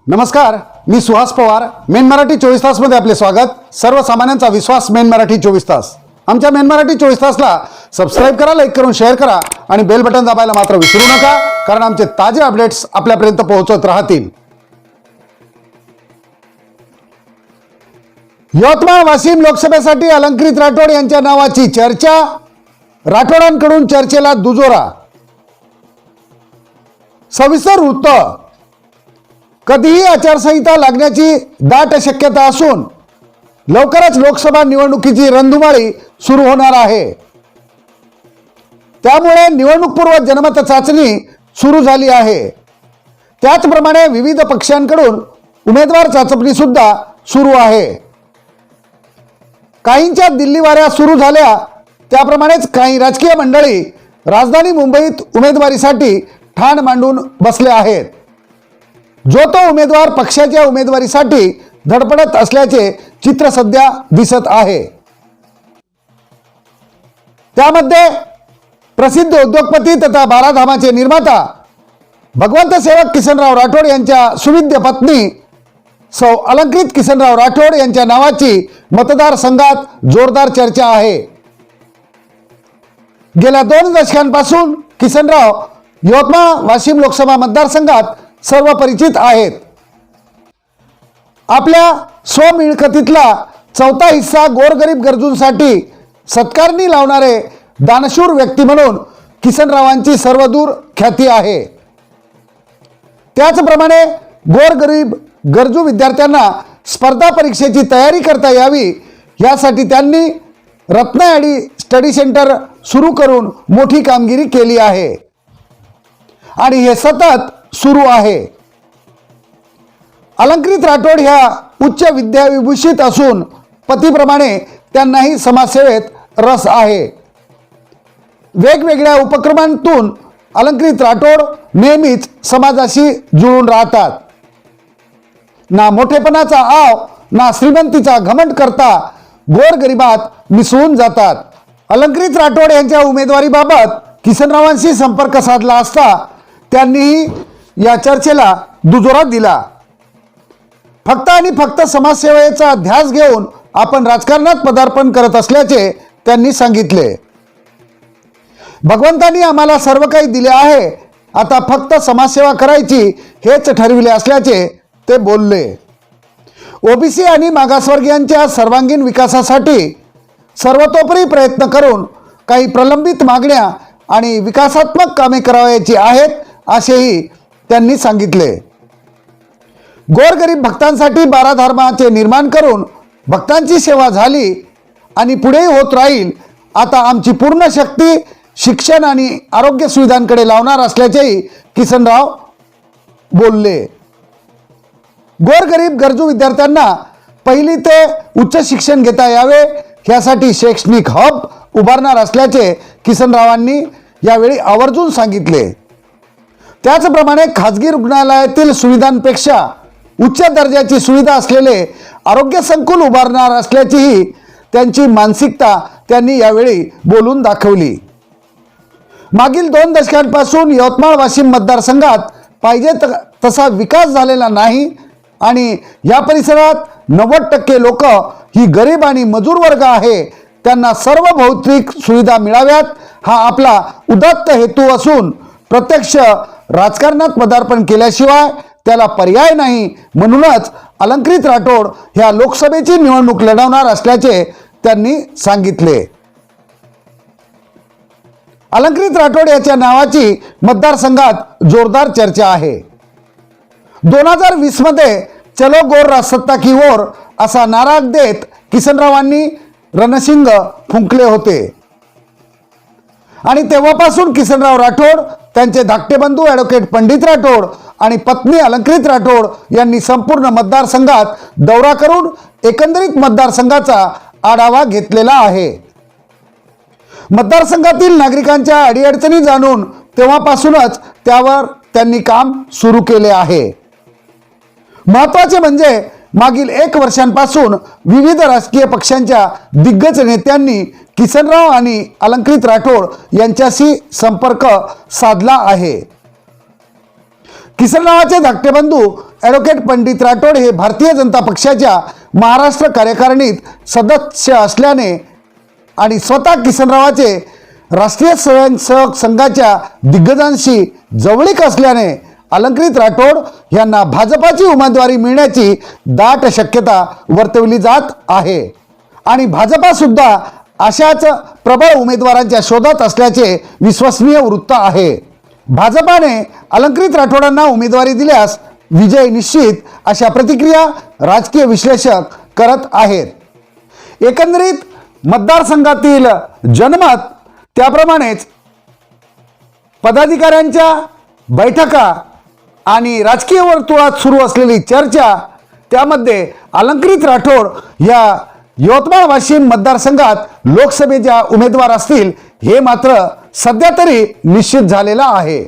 नमस्कार, मी सुहास पवार. मेन मराठी 24 तासमध्ये आपले स्वागत. सर्वसामान्यांचा विश्वास मेन मराठी 24 तास. आमच्या मेन मराठी 24 तासला सबस्क्राईब करा, लाईक करून शेअर करा आणि बेल बटन दाबायला मात्र विसरू नका, कारण आमचे ताजे अपडेट्स आपल्यापर्यंत पोहोचत राहतील. यवतमाळ वाशिम लोकसभेसाठी अलंकृत राठोड यांच्या नावाची चर्चा. राठोडांकडून चर्चेला दुजोरा. सविस्तर वृत्त. कधीही आचारसंहिता लागण्याची दाट शक्यता असून लवकरच लोकसभा निवडणुकीची रणधुमाळी सुरू होणार आहे. त्यामुळे निवडणूकपूर्व जनमत चाचणी सुरू झाली आहे. त्याचप्रमाणे विविध पक्षांकडून उमेदवार चाचपणी सुद्धा सुरू आहे. काहींच्या दिल्ली वाऱ्या सुरू झाल्या, त्याप्रमाणेच काही राजकीय मंडळी राजधानी मुंबईत उमेदवारीसाठी ठाण मांडून बसले आहेत. जो तो उमेदवार पक्षाच्या उमेदवारीसाठी धडपडत असल्याचे चित्र सध्या दिसत आहे. त्यामध्ये प्रसिद्ध उद्योगपती तथा बाराधामाचे निर्माता भगवंत सेवक किसनराव राठोड यांच्या सुविद्य पत्नी सौ अलंकृत किसनराव राठोड यांच्या नावाची मतदारसंघात जोरदार चर्चा आहे. गेल्या 2 दशकांपासून किसनराव यवतमाळ वाशिम लोकसभा मतदारसंघात सर्व परिचित आहेत. आपल्या स्वमिळकतीतला 4था हिस्सा गोरगरीब गरजूंसाठी सत्कारणी लावणारे दानशूर व्यक्ती म्हणून किसनरावांची सर्वदूर ख्याती आहे. त्याचप्रमाणे गोरगरीब गरजू विद्यार्थ्यांना स्पर्धा परीक्षेची तयारी करता यावी यासाठी त्यांनी रत्नाआडी स्टडी सेंटर सुरू करून मोठी कामगिरी केली आहे आणि हे सतत सुरू आहे. अलंकृत राठोड ह्या उच्च विद्याविभूषित असून पतीप्रमाणे त्यांनाही समाजसेवेत रस आहे. वेगवेगळ्या उपक्रमांतून अलंकृत राठोड नेहमीच समाजाशी जुळून राहतात. ना मोठेपणाचा आव ना श्रीमंतीचा घमंड करता गोरगरिबात मिसळून जातात. अलंकृत राठोड यांच्या उमेदवारीबाबत किसनरावांशी संपर्क साधला असता त्यांनीही या चर्चेला दुजोरा दिला. फक्त आणि फक्त समाजसेवेचा ध्यास घेऊन आपण राजकारणात पदार्पण करत असल्याचे त्यांनी सांगितले. भगवंतांनी आम्हाला सर्व काही दिले आहे, आता फक्त समाजसेवा करायची हेच ठरविले असल्याचे ते बोलले. ओबीसी आणि मागासवर्गीयांच्या सर्वांगीण विकासासाठी सर्वतोपरी प्रयत्न करून काही प्रलंबित मागण्या आणि विकासात्मक कामे करावयाची आहेत असेही त्यांनी सांगितले. गोरगरीब भक्तांसाठी बाराधामाचे निर्माण करून भक्तांची सेवा झाली आणि पुढेही होत राहील. आता आमची पूर्ण शक्ती शिक्षण आणि आरोग्य सुविधांकडे लावणार असल्याचेही किसनराव बोलले. गोरगरीब गरजू विद्यार्थ्यांना पहिली ते उच्च शिक्षण घेता यावे यासाठी शैक्षणिक हब उभारणार असल्याचे किसनरावांनी यावेळी आवर्जून सांगितले. त्याचप्रमाणे खाजगी रुग्णालयातील सुविधांपेक्षा उच्च दर्जाची सुविधा असलेले आरोग्य संकुल उभारणार असल्याचीही त्यांची मानसिकता त्यांनी यावेळी बोलून दाखवली. मागील 2 दशकांपासून यवतमाळ वाशिम मतदारसंघात पाहिजे तसा विकास झालेला नाही आणि या परिसरात 90% लोक ही गरीब आणि मजूर वर्ग आहे. त्यांना सर्व भौतिक सुविधा मिळाव्यात हा आपला उदात्त हेतू असून प्रत्यक्ष राजकारणात पदार्पण केल्याशिवाय त्याला पर्याय नाही. म्हणूनच अलंकृत राठोड ह्या लोकसभेची निवडणूक लढवणार असल्याचे त्यांनी सांगितले. अलंकृत राठोड याच्या नावाची मतदारसंघात जोरदार चर्चा आहे. 2020 मध्ये चलो गोर राजसत्ता की ओर असा नारा देत किसनरावांनी रणशिंग फुंकले होते आणि तेव्हापासून किसनराव राठोड, त्यांचे धाकटे बंधू ॲडव्होकेट पंडित राठोड आणि पत्नी अलंकृत राठोड यांनी संपूर्ण मतदारसंघात दौरा करून एकंदरीत मतदारसंघाचा आढावा घेतलेला आहे. मतदारसंघातील नागरिकांच्या अडीअडचणी जाणून तेव्हापासूनच त्यावर त्यांनी काम सुरू केले आहे. महत्त्वाचे म्हणजे मागील 1 वर्षांपासून विविध राजकीय पक्षांच्या दिग्गज नेत्यांनी किसनराव आणि अलंकृत राठोड यांच्याशी संपर्क साधला आहे. किसनरावाचे धाकटे बंधू ॲडव्होकेट पंडित राठोड हे भारतीय जनता पक्षाच्या महाराष्ट्र कार्यकारिणीत सदस्य असल्याने आणि स्वतः किसनरावाचे राष्ट्रीय स्वयंसेवक संघाच्या दिग्गजांशी जवळीक असल्याने अलंकृत राठोड यांना भाजपाची उमेदवारी मिळण्याची दाट शक्यता वर्तवली जात आहे आणि भाजपा सुद्धा अशाच प्रबळ उमेदवारांच्या शोधात असल्याचे विश्वसनीय वृत्त आहे. भाजपाने अलंकृत राठोडांना उमेदवारी दिल्यास विजय निश्चित, अशा प्रतिक्रिया राजकीय विश्लेषक करत आहेत. एकंदरीत मतदारसंघातील जनमत, त्याप्रमाणेच पदाधिकाऱ्यांच्या बैठका आणि राजकीय वर्तुळात सुरू असलेली चर्चा, त्यामध्ये अलंकृत राठोड या यवतमाळ वाशिम मतदारसंघात लोकसभेच्या उमेदवार असतील हे मात्र सध्या तरी निश्चित झालेलं आहे.